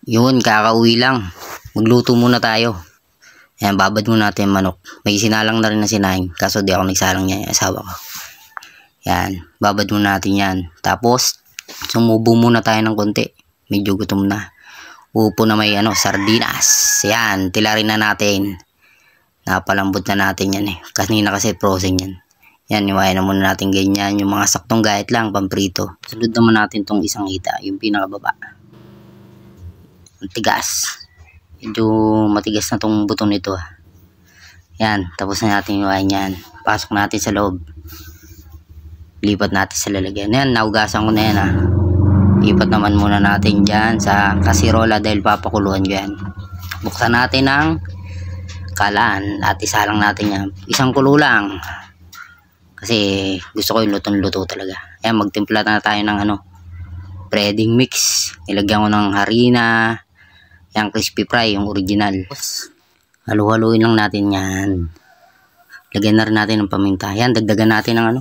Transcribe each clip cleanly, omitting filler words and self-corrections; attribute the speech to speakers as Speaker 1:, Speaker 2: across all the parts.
Speaker 1: Yun, kakauwi lang. Magluto muna tayo. Ayan, babad muna natin yung manok. May sinalang na rin na sinaing. Kaso di ako nagsalang niya yung asawa ko. Yan, babad muna natin yan. Tapos, sumubo muna tayo ng konti. Medyo gutom na. Upo na may sardinas. Yan, tilarin na natin. Napalambot na natin yan eh. Kanina kasi frozen yan. Yan, iwain na muna natin ganyan. Yung mga saktong gahit lang, pamprito. Sunod naman natin tong isang hita. Yung pinakababa. Matigas. Medyo matigas na tong buto nito. Yan, tapos na natin iwain yan. Pasok natin sa loob. Lipat natin sa lalagyan. Yan, naugasan ko na yan Lipat naman muna natin dyan sa kasirola dahil papakuluan ko yan. Buksan natin ang kalan at isalang natin yan. Isang kulo lang. Kasi gusto ko yung lutong-luto talaga. Ayan, magtimpla na tayo ng breading mix. Ilagyan ko ng harina. Yung crispy fry, yung original. Halu-haluin lang natin yan. Lagyan na rin natin ng paminta. Yan, dagdagan natin ng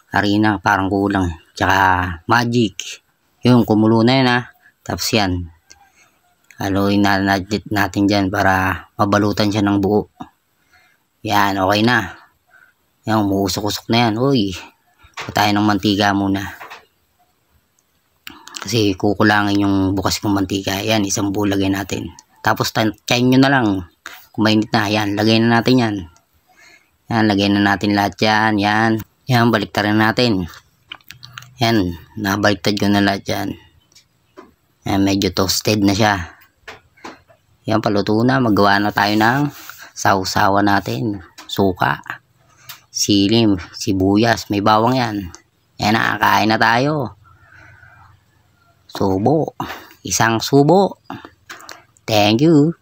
Speaker 1: harina, parang kulang. Tsaka magic. Yung kumulo na yan Tapos yan. Haluin na natin dyan para mabalutan siya ng buo. Yan, okay na. Yan, umuusok-usok na yan. Uy, tayo ng mantika muna. Kasi kukulangin yung bukas kong mantika. Yan, isang buo lagay natin. Tapos tsayin nyo na lang. Kung mainit na, yan, lagay na natin yan. Yan, lagay na natin lahat yan. Yan, yan, baliktarin natin. Yan, nabaliktad ko na lahat yan. Yan, medyo toasted na siya. Yan, paluto na. Magawa na tayo ng sausawa natin. Suka, silim, sibuyas, may bawang yan. Yan na, kain na tayo. Subo. Isang subo. Thank you.